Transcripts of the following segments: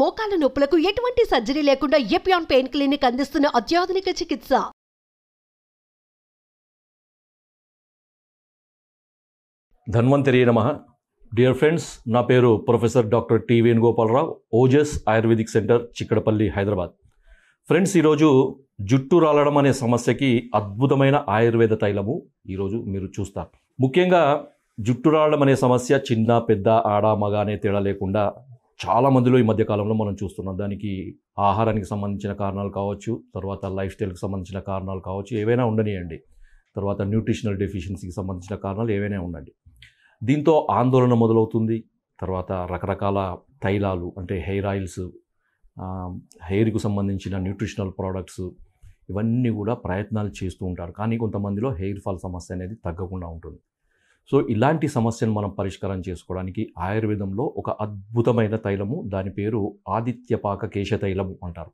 మోకాల నొప్పులకు ఎటువంటి సర్జరీ లేకుండా ఎపియాన్ పెయిన్ క్లినిక్ అందిస్తున్న అత్యాధునిక చికిత్స. ధన్వంతరి నమః. డియర్ ఫ్రెండ్స్, నా పేరు professor doctor T Venugopalarao, Ojas Ayurvedic centre, Chikkadpally, Hyderabad. Friends, ఈరోజు జుట్టు రాలడం అనే సమస్యకి అద్భుతమైన ఆయుర్వేద తైలము ఈరోజు మీరు చూస్తారు. ముఖ్యంగా జుట్టు రాలడం అనే సమస్య చిన్న పెద్ద ఆడ మగ అనే తేడా లేకుండా చాలా మందిలో ఈ మధ్యకాలంలో మనం చూస్తున్నాం. దానికి ఆహారానికి సంబంధించిన కారణాలు కావచ్చు, తర్వాత లైఫ్ స్టైల్కి సంబంధించిన కారణాలు కావచ్చు, ఏవైనా ఉండనియండి, తర్వాత న్యూట్రిషనల్ డెఫిషియన్సీకి సంబంధించిన కారణాలు ఏవైనా ఉండండి. దీంతో ఆందోళన మొదలవుతుంది. తర్వాత రకరకాల తైలాలు అంటే హెయిర్ ఆయిల్స్, హెయిర్కు సంబంధించిన న్యూట్రిషనల్ ప్రోడక్ట్స్, ఇవన్నీ కూడా ప్రయత్నాలు చేస్తూ ఉంటారు. కానీ కొంతమందిలో హెయిర్ ఫాల్ సమస్య అనేది తగ్గకుండా ఉంటుంది. సో ఇలాంటి సమస్యను మనం పరిష్కారం చేసుకోవడానికి ఆయుర్వేదంలో ఒక అద్భుతమైన తైలము, దాని పేరు ఆదిత్యపాక కేశతైలము అంటారు.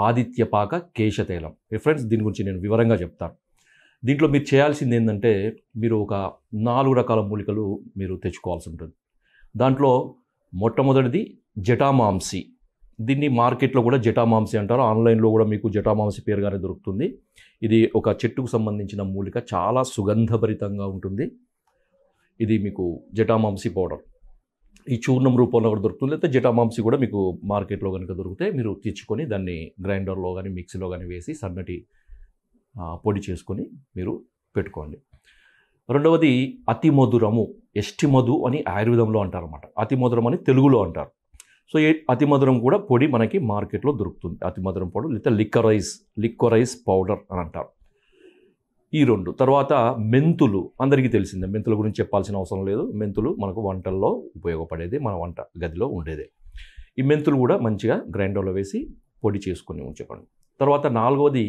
ఆదిత్యపాక కేశతైలం. ఫ్రెండ్స్, దీని గురించి నేను వివరంగా చెప్తాను. దీంట్లో మీరు చేయాల్సింది ఏంటంటే, మీరు ఒక 4 రకాల మూలికలు మీరు తెచ్చుకోవాల్సి ఉంటుంది. దాంట్లో మొట్టమొదటిది జటామాంసి. దీన్ని మార్కెట్లో కూడా జటామాంసి అంటారు, ఆన్లైన్లో కూడా మీకు జటామాంసి పేరుగానే దొరుకుతుంది. ఇది ఒక చెట్టుకు సంబంధించిన మూలిక, చాలా సుగంధభరితంగా ఉంటుంది. ఇది మీకు జటామాంసి పౌడర్ ఈ చూర్ణం రూపంలో కూడా దొరుకుతుంది, లేకపోతే జటామాంసి కూడా మీకు మార్కెట్లో కనుక దొరికితే మీరు తెచ్చుకొని దాన్ని గ్రైండర్లో కానీ మిక్సీలో కానీ వేసి సన్నటి పొడి చేసుకొని మీరు పెట్టుకోండి. రెండవది అతి మధురము, ఎస్టిమధు అని ఆయుర్వేదంలో అంటారు అన్నమాట. అతి మధురం అని తెలుగులో అంటారు. సో ఈ అతి మధురం కూడా పొడి మనకి మార్కెట్లో దొరుకుతుంది. అతి మధురం పౌడర్ లేదా లిక్వరైజ్ పౌడర్ అని అంటారు. ఈ 2. తర్వాత మెంతులు, అందరికీ తెలిసిందే, మెంతుల గురించి చెప్పాల్సిన అవసరం లేదు. మెంతులు మనకు వంటల్లో ఉపయోగపడేది, మన వంట గదిలో ఉండేదే. ఈ మెంతులు కూడా మంచిగా గ్రైండర్లో వేసి పొడి చేసుకొని ఉంచుకోండి. తర్వాత 4వది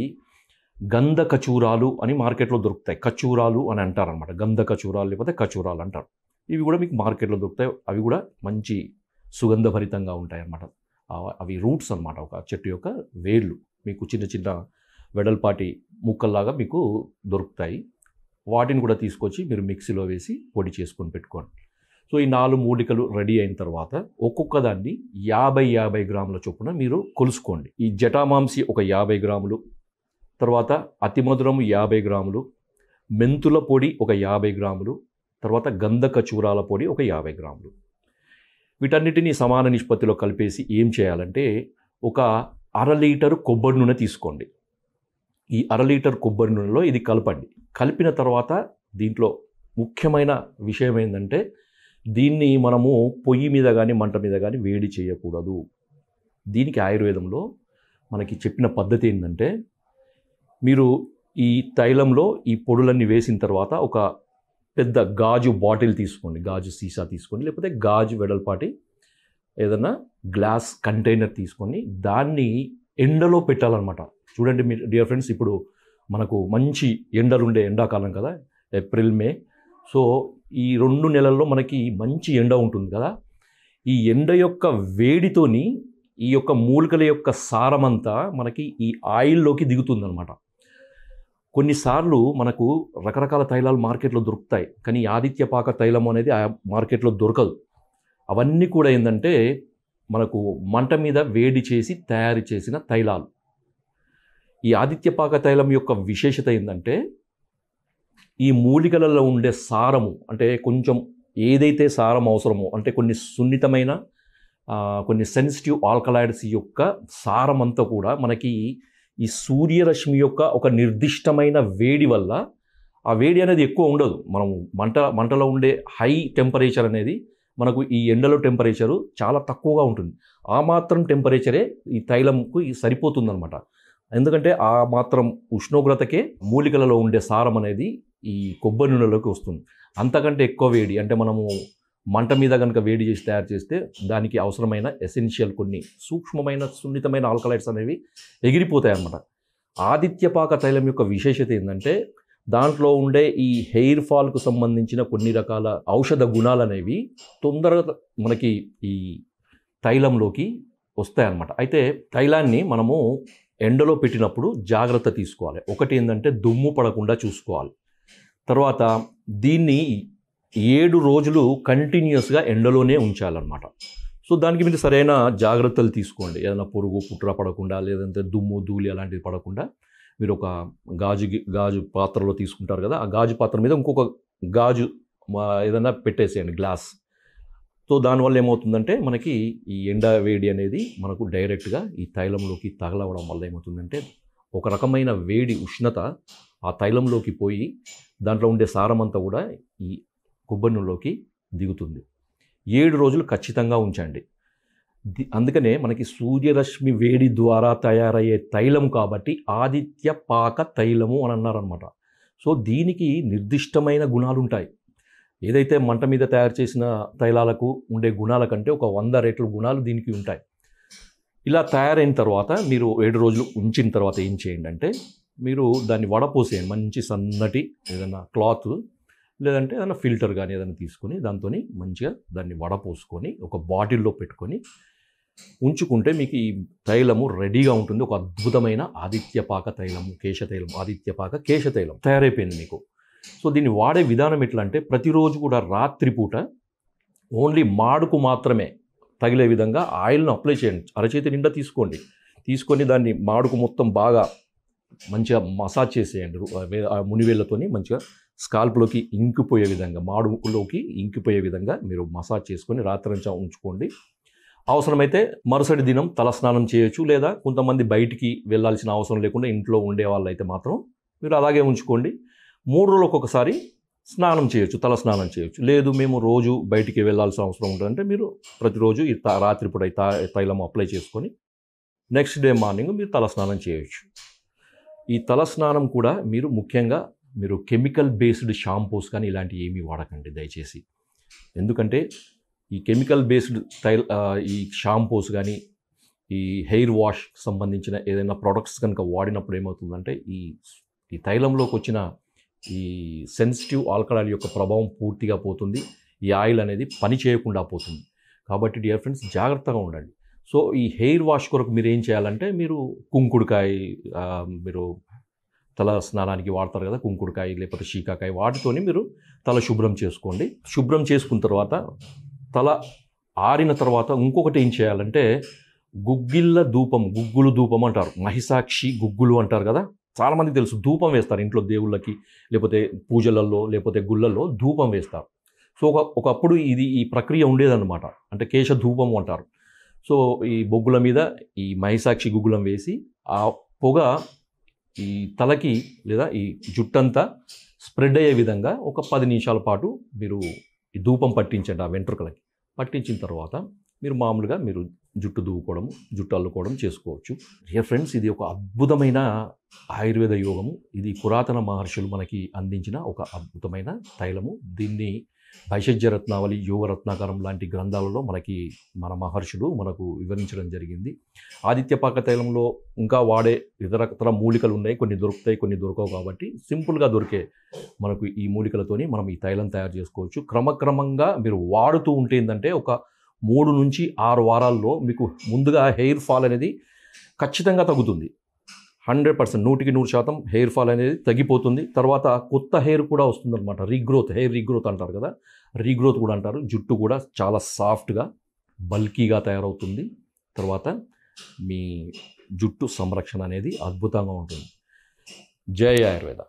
గంధ కచూరాలు అని మార్కెట్లో దొరుకుతాయి. కచూరాలు అని అంటారనమాట. గంధ కచూరాలు లేకపోతే కచూరాలు అంటారు. ఇవి కూడా మీకు మార్కెట్లో దొరుకుతాయి. అవి కూడా మంచి సుగంధభరితంగా ఉంటాయి అన్నమాట. అవి రూట్స్ అన్నమాట, ఒక చెట్టు యొక్క వేళ్ళు. మీకు చిన్న చిన్న వెడల్పాటి ముక్కల్లాగా మీకు దొరుకుతాయి. వాటిని కూడా తీసుకొచ్చి మీరు మిక్సీలో వేసి పొడి చేసుకొని పెట్టుకోండి. సో ఈ 4 మూలికలు రెడీ అయిన తర్వాత ఒక్కొక్క దాన్ని 50 గ్రాముల చొప్పున మీరు కొలుసుకోండి. ఈ జటామాంసి ఒక 50 గ్రాములు, తర్వాత అతిమధురం 50 గ్రాములు, మెంతుల పొడి ఒక 50 గ్రాములు, తర్వాత గంధ కచూరాల పొడి ఒక 50 గ్రాములు. వీటన్నిటినీ సమాన నిష్పత్తిలో కలిపేసి ఏం చేయాలంటే, ఒక 1/2 లీటరు కొబ్బరి నూనె తీసుకోండి. ఈ 1/2 లీటర్ కొబ్బరి నూనెలో ఇది కలపండి. కలిపిన తర్వాత దీంట్లో ముఖ్యమైన విషయం ఏంటంటే, దీన్ని మనము పొయ్యి మీద కానీ మంట మీద కానీ వేడి చేయకూడదు. దీనికి ఆయుర్వేదంలో మనకి చెప్పిన పద్ధతి ఏంటంటే, మీరు ఈ తైలంలో ఈ పొడులన్నీ వేసిన తర్వాత ఒక పెద్ద గాజు బాటిల్ తీసుకోండి, గాజు సీసా తీసుకోండి, లేకపోతే గాజు వెడల్పాటి ఏదైనా గ్లాస్ కంటైనర్ తీసుకొని దాన్ని ఎండలో పెట్టాలన్నమాట. చూడండి మీరు డియర్ ఫ్రెండ్స్, ఇప్పుడు మనకు మంచి ఎండలుండే ఎండాకాలం కదా, ఏప్రిల్ మే. సో ఈ 2 నెలల్లో మనకి మంచి ఎండ ఉంటుంది కదా. ఈ ఎండ యొక్క వేడితోని ఈ యొక్క మూలికల యొక్క సారమంతా మనకి ఈ ఆయిల్లోకి దిగుతుందన్నమాట. కొన్నిసార్లు మనకు రకరకాల తైలాలు మార్కెట్లో దొరుకుతాయి, కానీ ఆదిత్యపాక తైలం అనేది ఆ మార్కెట్లో దొరకదు. అవన్నీ కూడా ఏంటంటే మనకు మంట మీద వేడి చేసి తయారు చేసిన తైలాలు. ఈ ఆదిత్యపాక తైలం యొక్క విశేషత ఏంటంటే, ఈ మూలికలలో ఉండే సారము, అంటే కొంచెం ఏదైతే సారం అవసరమో, అంటే కొన్ని సున్నితమైన కొన్ని సెన్సిటివ్ ఆల్కలాయిడ్స్ యొక్క సారం అంతా కూడా మనకి ఈ సూర్యరశ్మి యొక్క ఒక నిర్దిష్టమైన వేడి వల్ల, ఆ వేడి అనేది ఎక్కువ ఉండదు. మనము మంటలో ఉండే హై టెంపరేచర్ అనేది మనకు ఈ ఎండలో టెంపరేచరు చాలా తక్కువగా ఉంటుంది. ఆ మాత్రం టెంపరేచరే ఈ తైలంకు సరిపోతుందన్నమాట. ఎందుకంటే ఆ మాత్రం ఉష్ణోగ్రతకే మూలికలలో ఉండే సారం అనేది ఈ కొబ్బరి నూనెలోకి వస్తుంది. అంతకంటే ఎక్కువ వేడి, అంటే మనము మంట మీద కనుక వేడి చేసి తయారు చేస్తే దానికి అవసరమైన ఎసెన్షియల్ కొన్ని సూక్ష్మమైన సున్నితమైన ఆల్కలైడ్స్ అనేవి ఎగిరిపోతాయి అన్నమాట. ఆదిత్యపాక తైలం యొక్క విశేషత ఏంటంటే, దాంట్లో ఉండే ఈ హెయిర్ ఫాల్కు సంబంధించిన కొన్ని రకాల ఔషధ గుణాలు అనేవి తొందరగా మనకి ఈ తైలంలోకి వస్తాయన్నమాట. అయితే తైలాన్ని మనము ఎండలో పెట్టినప్పుడు జాగ్రత్త తీసుకోవాలి. ఒకటి ఏంటంటే దుమ్ము పడకుండా చూసుకోవాలి. తర్వాత దీన్ని 7 రోజులు కంటిన్యూస్గా ఎండలోనే ఉంచాలన్నమాట. సో దానికి మీరు సరైన జాగ్రత్తలు తీసుకోండి. ఏదైనా పురుగు పుట్ర పడకుండా, లేదంటే దుమ్ము ధూళి అలాంటివి పడకుండా మీరు ఒక గాజు పాత్రలో తీసుకుంటారు కదా, ఆ గాజు పాత్ర మీద ఇంకొక గాజు ఏదైనా పెట్టేసేయండి, గ్లాస్. సో దానివల్ల ఏమవుతుందంటే మనకి ఈ ఎండ వేడి అనేది మనకు డైరెక్ట్గా ఈ తైలంలోకి తగలవడం వల్ల ఏమవుతుందంటే ఒక రకమైన వేడి ఉష్ణత ఆ తైలంలోకి పోయి దాంట్లో ఉండే సారమంతా కూడా ఈ కొబ్బరి నూనెలోకి దిగుతుంది. 7 రోజులు ఖచ్చితంగా ఉంచండి. అందుకనే మనకి సూర్యరశ్మి వేడి ద్వారా తయారయ్యే తైలం కాబట్టి ఆదిత్య పాక తైలము అని అన్నారనమాట. సో దీనికి నిర్దిష్టమైన గుణాలు ఉంటాయి. ఏదైతే మంట మీద తయారు చేసిన తైలాలకు ఉండే గుణాల కంటే ఒక 100 రెట్ల గుణాలు దీనికి ఉంటాయి. ఇలా తయారైన తర్వాత మీరు 7 రోజులు ఉంచిన తర్వాత ఏం చేయండి అంటే మీరు దాన్ని వడపోసేయండి. మంచి సన్నటి ఏదైనా క్లాత్ లేదంటే ఏదైనా ఫిల్టర్ కానీ ఏదైనా తీసుకొని దాంతో మంచిగా దాన్ని వడపోసుకొని ఒక బాటిల్లో పెట్టుకొని ఉంచుకుంటే మీకు ఈ తైలము రెడీగా ఉంటుంది. ఒక అద్భుతమైన ఆదిత్యపాక తైలము, కేశతైలం, ఆదిత్యపాక కేశతైలం తయారైపోయింది మీకు. సో దీన్ని వాడే విధానం ఎట్లా అంటే ప్రతిరోజు కూడా రాత్రిపూట ఓన్లీ మాడుకు మాత్రమే తగిలే విధంగా ఆయిల్ను అప్లై చేయండి. అరచేతి నిండా తీసుకొని దాన్ని మాడుకు మొత్తం బాగా మంచిగా మసాజ్ చేసేయండి. మునివేళ్ళతోని మంచిగా స్కాల్ప్లోకి ఇంకిపోయే విధంగా, మాడులోకి ఇంకిపోయే విధంగా మీరు మసాజ్ చేసుకొని రాత్రంతా ఉంచుకోండి. అవసరమైతే మరుసటి దినం తలస్నానం చేయొచ్చు, లేదా కొంతమంది బయటికి వెళ్ళాల్సిన అవసరం లేకుండా ఇంట్లో ఉండే వాళ్ళైతే మాత్రం మీరు అలాగే ఉంచుకోండి. 3 రోజులకు ఒకసారి స్నానం చేయొచ్చు, తలస్నానం చేయొచ్చు. లేదు మేము రోజు బయటికి వెళ్ళాల్సిన అవసరం ఉంటుందంటే మీరు ప్రతిరోజు ఈ రాత్రిపూట తైలం అప్లై చేసుకొని నెక్స్ట్ డే మార్నింగ్ మీరు తలస్నానం చేయొచ్చు. ఈ తలస్నానం కూడా మీరు ముఖ్యంగా మీరు కెమికల్ బేస్డ్ షాంపూస్ కానీ ఇలాంటివి ఏమీ వాడకండి దయచేసి. ఎందుకంటే ఈ కెమికల్ బేస్డ్ ఈ షాంపూస్ కానీ ఈ హెయిర్ వాష్ సంబంధించిన ఏదైనా ప్రొడక్ట్స్ కనుక వాడినప్పుడు ఏమవుతుందంటే ఈ తైలంలోకి వచ్చిన ఈ సెన్సిటివ్ ఆల్కహాల్ యొక్క ప్రభావం పూర్తిగా పోతుంది. ఈ ఆయిల్ అనేది పని చేయకుండా పోతుంది. కాబట్టి డియర్ ఫ్రెండ్స్ జాగ్రత్తగా ఉండండి. సో ఈ హెయిర్ వాష్ కొరకు మీరు ఏం చేయాలంటే మీరు కుంకుడుకాయ, మీరు తల స్నానానికి వాడతారు కదా కుంకుడుకాయ లేకపోతే శీకాకాయ, వాటితోని మీరు తల శుభ్రం చేసుకోండి. శుభ్రం చేసుకున్న తర్వాత తల ఆరిన తర్వాత ఇంకొకటి ఏం చేయాలంటే గుగ్గులు ధూపం అంటారు, మహిషాక్షి గుగ్గులు అంటారు కదా, చాలామంది తెలుసు. ధూపం వేస్తారు ఇంట్లో దేవుళ్ళకి, లేకపోతే పూజలలో, లేకపోతే గుళ్ళల్లో ధూపం వేస్తారు. సో ఒకప్పుడు ఈ ప్రక్రియ ఉండేదన్నమాట. అంటే కేశ ధూపం అంటారు. సో ఈ బొగ్గుల మీద ఈ మహిషాక్షి గుగ్గులం వేసి ఆ పొగ ఈ తలకి లేదా ఈ జుట్టంతా స్ప్రెడ్ అయ్యే విధంగా ఒక 10 నిమిషాల పాటు మీరు ఈ ధూపం పట్టించండి. ఆ వెంట్రుకలకి పట్టించిన తర్వాత మీరు మామూలుగా మీరు జుట్టు దువ్వుకోవడము, జుట్టు అల్లుకోవడం చేసుకోవచ్చు. డియర్ ఫ్రెండ్స్, ఇది ఒక అద్భుతమైన ఆయుర్వేద యోగము. ఇది పురాతన మహర్షులు మనకి అందించిన ఒక అద్భుతమైన తైలము. దీన్ని భైషజ్య రత్నావళి, యోగ రత్నాకరం లాంటి గ్రంథాలలో మన మహర్షులు మనకు వివరించడం జరిగింది. ఆదిత్యపాక తైలంలో ఇంకా వాడే ఇతర మూలికలు ఉన్నాయి, కొన్ని దొరుకుతాయి, కొన్ని దొరకవు. కాబట్టి సింపుల్గా దొరికే మనకు ఈ మూలికలతోని మనం ఈ తైలం తయారు చేసుకోవచ్చు. క్రమక్రమంగా మీరు వాడుతూ ఉంటే ఏంటంటే ఒక 3 నుంచి 6 వారాల్లో మీకు ముందుగా హెయిర్ ఫాల్ అనేది ఖచ్చితంగా తగ్గుతుంది. 100%, 100% హెయిర్ ఫాల్ అనేది తగ్గిపోతుంది. తర్వాత కొత్త హెయిర్ కూడా వస్తుందన్నమాట. హెయిర్ రీగ్రోత్ అంటారు కదా, రీగ్రోత్ కూడా అంటారు. జుట్టు కూడా చాలా సాఫ్ట్గా, బల్కీగా తయారవుతుంది. తర్వాత మీ జుట్టు సంరక్షణ అనేది అద్భుతంగా ఉంటుంది. జై ఆయుర్వేద.